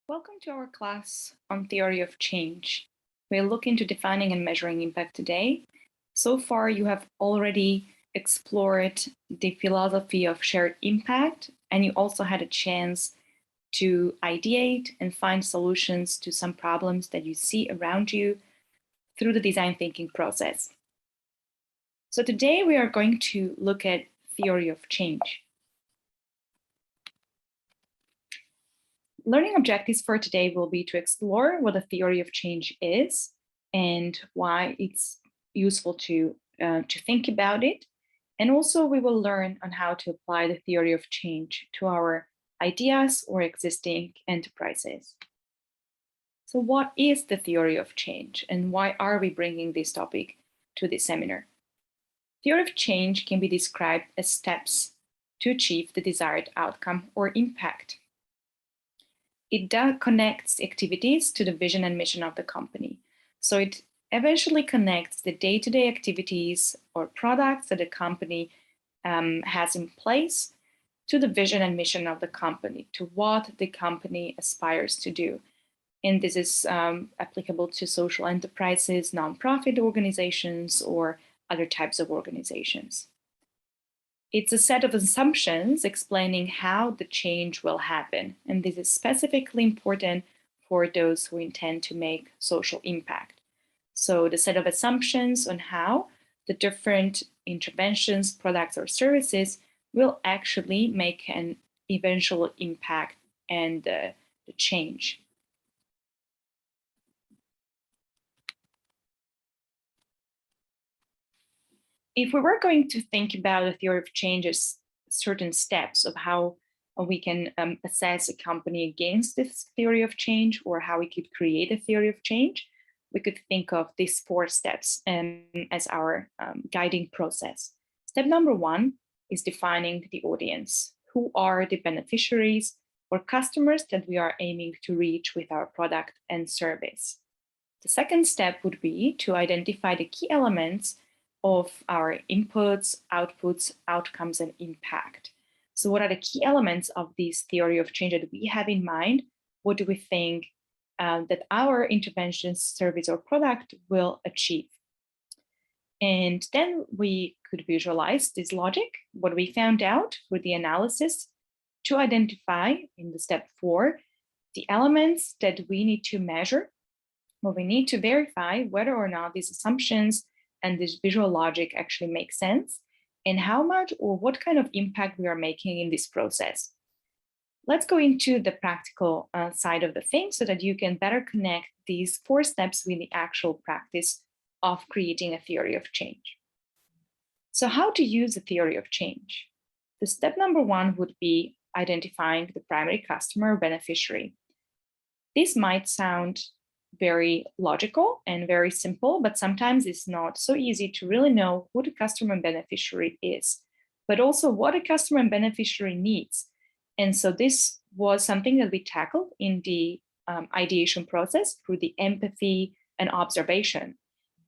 Welcome to our class on theory of change. We'll look into defining and measuring impact today. So far, you have already explored the philosophy of shared impact, and you also had a chance to ideate and find solutions to some problems that you see around you through the design thinking process. So today we are going to look at theory of change. Learning objectives for today will be to explore what the theory of change is and why it's useful to think about it. And also we will learn on how to apply the theory of change to our ideas or existing enterprises. So what is the theory of change and why are we bringing this topic to this seminar? Theory of change can be described as steps to achieve the desired outcome or impact. It connects activities to the vision and mission of the company. So it eventually connects the day-to-day activities or products that the company has in place to the vision and mission of the company, to what the company aspires to do. And this is applicable to social enterprises, nonprofit organizations, or other types of organizations. It's a set of assumptions explaining how the change will happen. And this is specifically important for those who intend to make social impact. So the set of assumptions on how the different interventions, products, or services will actually make an eventual impact and the change. If we were going to think about the theory of change as certain steps of how we can assess a company against this theory of change or how we could create a theory of change, we could think of these 4 steps as our guiding process. Step number 1 is defining the audience. Who are the beneficiaries or customers that we are aiming to reach with our product and service? The second step would be to identify the key elements of our inputs, outputs, outcomes, and impact. So what are the key elements of this theory of change that we have in mind? What do we think that our intervention, service, or product will achieve? And then we could visualize this logic, what we found out with the analysis, to identify in the step 4, the elements that we need to measure, or we need to verify whether or not these assumptions and this visual logic actually make sense, and how much or what kind of impact we are making in this process. Let's go into the practical side of the thing so that you can better connect these 4 steps with the actual practice of creating a theory of change. So how to use a theory of change? The step number 1 would be identifying the primary customer or beneficiary. This might sound very logical and very simple, but sometimes it's not so easy to really know who the customer and beneficiary is, but also what a customer and beneficiary needs. And so this was something that we tackled in the ideation process through the empathy and observation.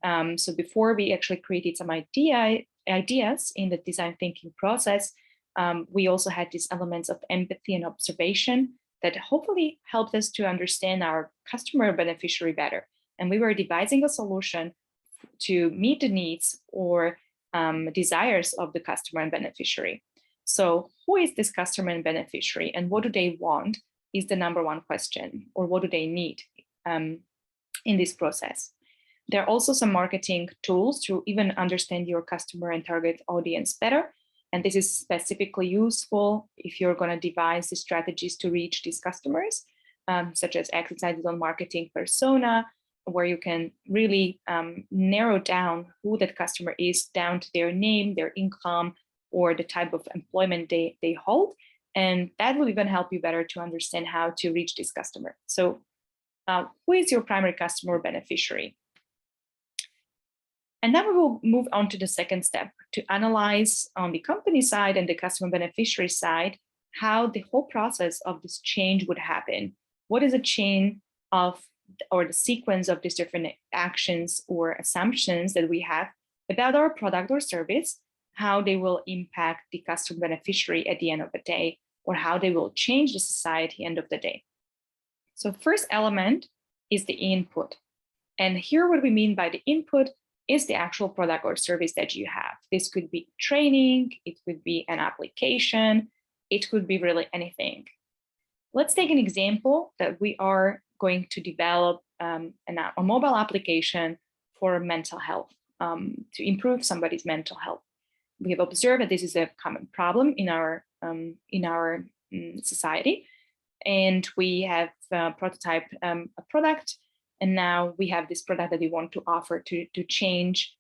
So before we actually created some ideas in the design thinking process, we also had these elements of empathy and observation that hopefully helped us to understand our customer beneficiary better. And we were devising a solution to meet the needs or desires of the customer and beneficiary. So who is this customer and beneficiary and what do they want is the number 1 question, or what do they need in this process. There are also some marketing tools to even understand your customer and target audience better. And this is specifically useful if you're going to devise the strategies to reach these customers, such as exercises on marketing persona, where you can really narrow down who that customer is down to their name, their income, or the type of employment they hold. And that will even help you better to understand how to reach this customer. So who is your primary customer or beneficiary? And then we will move on to the second step to analyze on the company side and the customer beneficiary side how the whole process of this change would happen. What is a chain of or the sequence of these different actions or assumptions that we have about our product or service, how they will impact the customer beneficiary at the end of the day, or how they will change the society at the end of the day. So first element is the input. And here what we mean by the input is the actual product or service that you have. This could be training, it could be an application, it could be really anything. Let's take an example that we are going to develop a mobile application for mental health, to improve somebody's mental health. We have observed that this is a common problem in our society, and we have prototyped a product, and now we have this product that we want to offer to change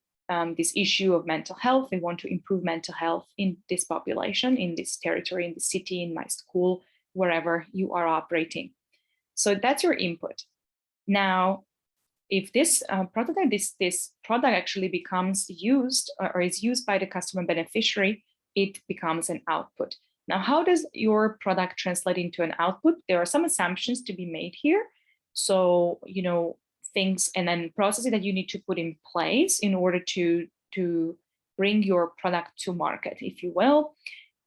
this issue of mental health. We want to improve mental health in this population, in this territory, in the city, in my school, wherever you are operating. So that's your input. Now, if this prototype, this product actually becomes used or is used by the customer beneficiary, it becomes an output. Now, how does your product translate into an output? There are some assumptions to be made here. So, things and then processes that you need to put in place in order to bring your product to market, if you will.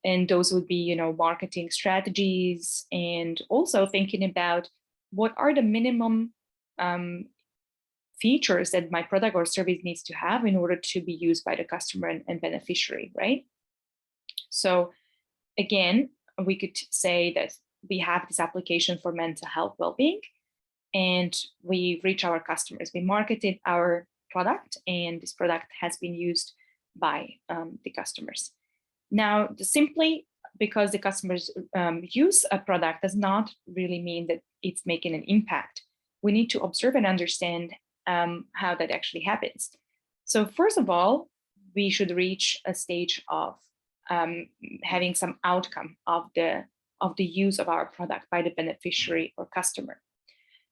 And those would be, marketing strategies, and also thinking about what are the minimum features that my product or service needs to have in order to be used by the customer and beneficiary, right? So again, we could say that we have this application for mental health well-being, and we reach our customers. We marketed our product, and this product has been used by the customers. Now, simply because the customers use a product does not really mean that it's making an impact. We need to observe and understand how that actually happens. So first of all, we should reach a stage of having some outcome of the use of our product by the beneficiary or customer.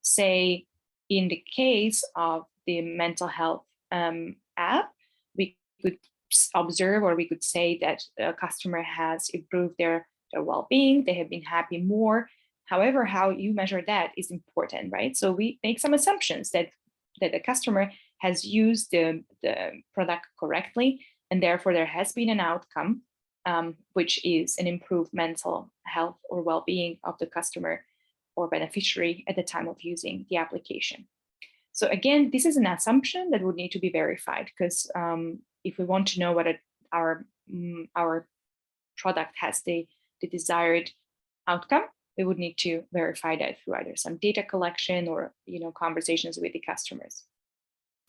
Say, in the case of the mental health app, we could observe, or we could say that a customer has improved their well-being, they have been happy more. However, how you measure that is important, right? So we make some assumptions that the customer has used the product correctly, and therefore there has been an outcome, which is an improved mental health or well-being of the customer or beneficiary at the time of using the application. So again, this is an assumption that would need to be verified, because if we want to know whether our product has the desired outcome, we would need to verify that through either some data collection or conversations with the customers.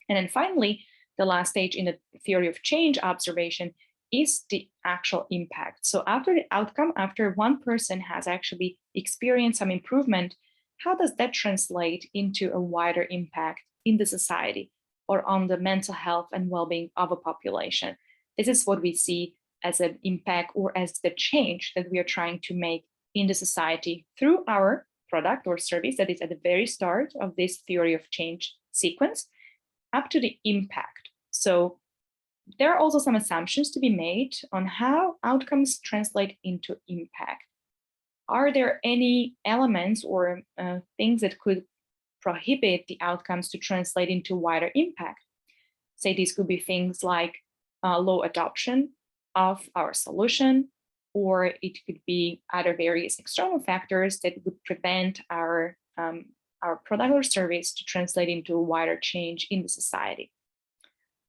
And then finally, the last stage in the theory of change observation is the actual impact. So after the outcome, after one person has actually experienced some improvement, how does that translate into a wider impact in the society or on the mental health and well-being of a population? This is what we see as an impact or as the change that we are trying to make in the society through our product or service that is at the very start of this theory of change sequence, up to the impact. So there are also some assumptions to be made on how outcomes translate into impact. Are there any elements or things that could prohibit the outcomes to translate into wider impact? Say these could be things like low adoption of our solution, or it could be other various external factors that would prevent our product or service to translate into a wider change in the society.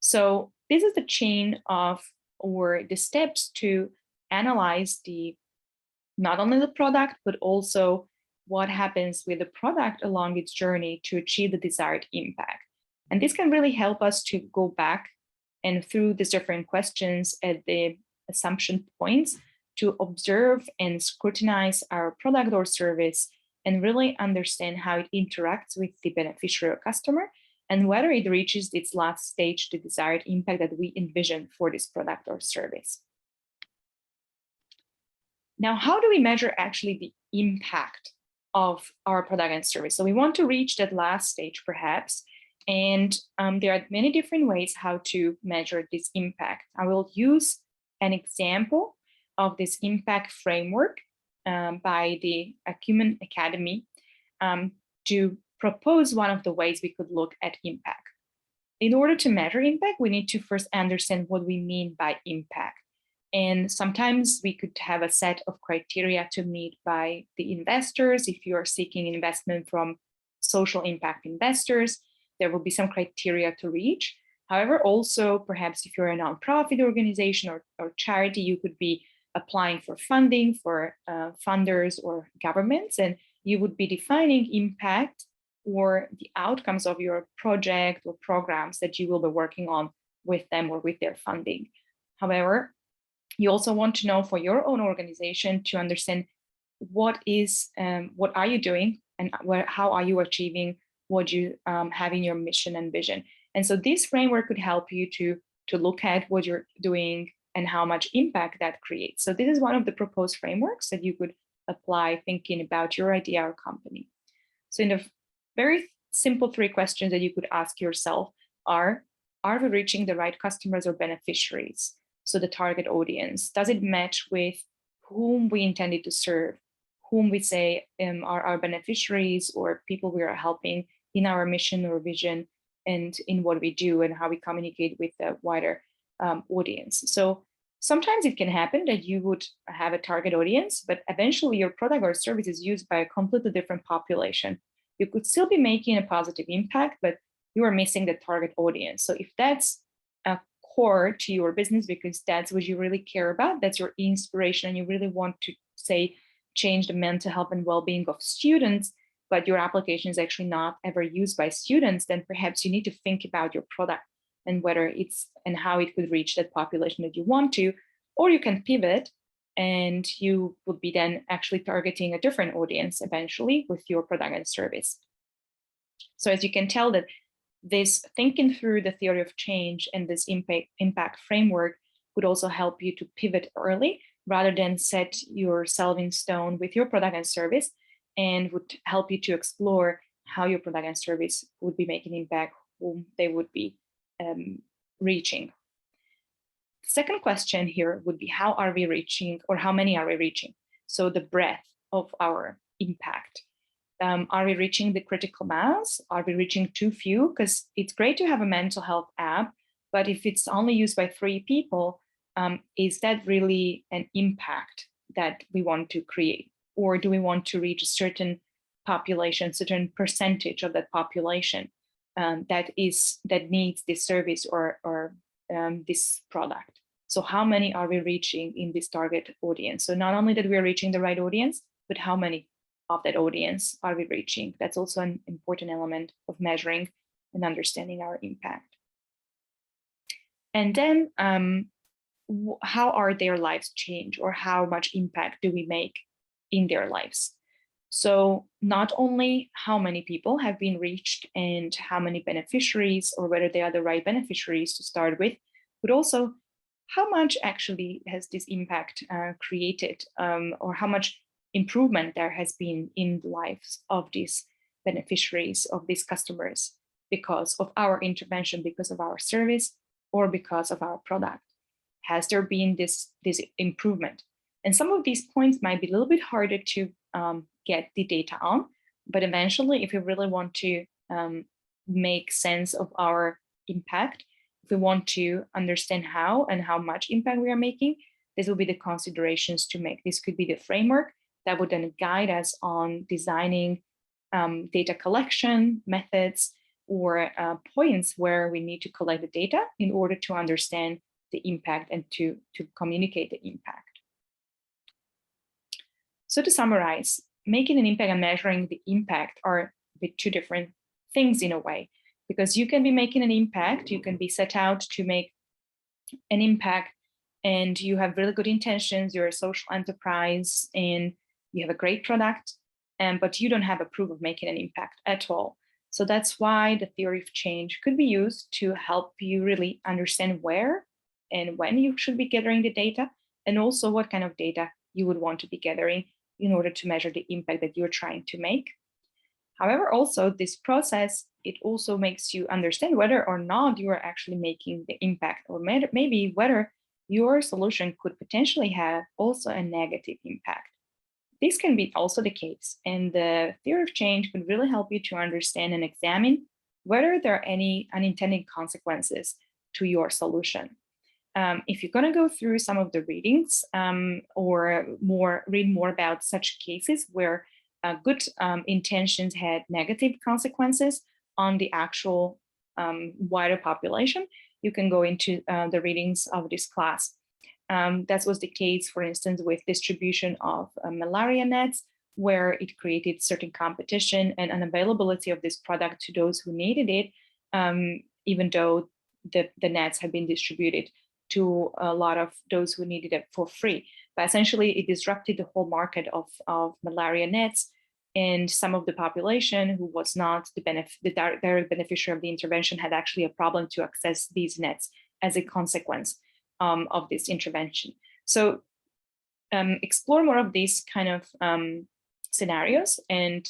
So this is the chain of, or the steps to analyze not only the product, but also what happens with the product along its journey to achieve the desired impact. And this can really help us to go back and through these different questions at the assumption points to observe and scrutinize our product or service and really understand how it interacts with the beneficiary or customer, and whether it reaches its last stage, the desired impact that we envision for this product or service. Now, how do we measure actually the impact of our product and service? So we want to reach that last stage, perhaps, and there are many different ways how to measure this impact. I will use an example of this impact framework by the Acumen Academy to propose one of the ways we could look at impact. In order to measure impact, we need to first understand what we mean by impact. And sometimes we could have a set of criteria to meet by the investors. If you are seeking investment from social impact investors, there will be some criteria to reach. However, also perhaps if you're a nonprofit organization or charity, you could be applying for funding for funders or governments, and you would be defining impact or the outcomes of your project or programs that you will be working on with them or with their funding. However, you also want to know for your own organization to understand what are you doing and how are you achieving what you have in your mission and vision. And so this framework could help you to look at what you're doing and how much impact that creates. So this is one of the proposed frameworks that you could apply thinking about your idea or company. So in the very simple 3 questions that you could ask yourself are we reaching the right customers or beneficiaries? So the target audience, does it match with whom we intended to serve, whom we say are our beneficiaries or people we are helping in our mission or vision and in what we do and how we communicate with the wider audience. So sometimes it can happen that you would have a target audience, but eventually your product or service is used by a completely different population. You could still be making a positive impact, but you are missing the target audience. So if that's a core to your business because that's what you really care about, that's your inspiration, and you really want to say change the mental health and well-being of students, but your application is actually not ever used by students, then perhaps you need to think about your product and whether it's and how it could reach that population that you want to, or you can pivot and you would be then actually targeting a different audience eventually with your product and service. So as you can tell that this thinking through the theory of change and this impact framework would also help you to pivot early rather than set yourself in stone with your product and service, and would help you to explore how your product and service would be making impact, whom they would be reaching. Second question here would be, how are we reaching, or how many are we reaching? So the breadth of our impact. Are we reaching the critical mass? Are we reaching too few? Because it's great to have a mental health app, but if it's only used by 3 people, is that really an impact that we want to create? Or do we want to reach a certain population, certain percentage of that population that needs this service or this product? So how many are we reaching in this target audience? So not only that we're reaching the right audience, but how many of that audience are we reaching? That's also an important element of measuring and understanding our impact. And then how are their lives changed, or how much impact do we make in their lives? So not only how many people have been reached and how many beneficiaries, or whether they are the right beneficiaries to start with, but also how much actually has this impact created, or how much improvement there has been in the lives of these beneficiaries, of these customers, because of our intervention, because of our service, or because of our product. Has there been this improvement? And some of these points might be a little bit harder to get the data on, but eventually, if we really want to make sense of our impact, if we want to understand how and how much impact we are making, this will be the considerations to make. This could be the framework that would then guide us on designing data collection methods or points where we need to collect the data in order to understand the impact and to communicate the impact. So to summarize, making an impact and measuring the impact are the 2 different things in a way, because you can be making an impact, you can be set out to make an impact, and you have really good intentions, you're a social enterprise, and you have a great product, but you don't have a proof of making an impact at all. So that's why the theory of change could be used to help you really understand where and when you should be gathering the data, and also what kind of data you would want to be gathering in order to measure the impact that you're trying to make. However, also this process, it also makes you understand whether or not you are actually making the impact, or maybe whether your solution could potentially have also a negative impact. This can be also the case, and the theory of change could really help you to understand and examine whether there are any unintended consequences to your solution. If you're going to go through some of the readings or read more about such cases where good intentions had negative consequences on the actual wider population, you can go into the readings of this class. That was the case, for instance, with distribution of malaria nets, where it created certain competition and unavailability of this product to those who needed it, even though the nets had been distributed to a lot of those who needed it for free. But essentially, it disrupted the whole market of malaria nets, and some of the population who was not the direct beneficiary of the intervention had actually a problem to access these nets as a consequence of this intervention. So explore more of these kind of scenarios, and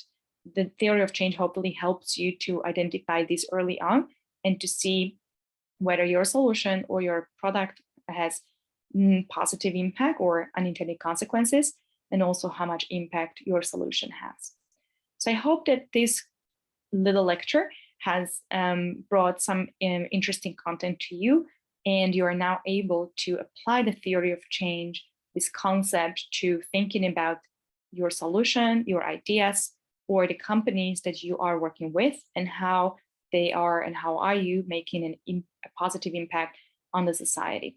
the theory of change hopefully helps you to identify these early on and to see whether your solution or your product has positive impact or unintended consequences, and also how much impact your solution has. So I hope that this little lecture has brought some interesting content to you, and you are now able to apply the theory of change, this concept, to thinking about your solution, your ideas, or the companies that you are working with, and how they are and how are you making a positive impact on the society.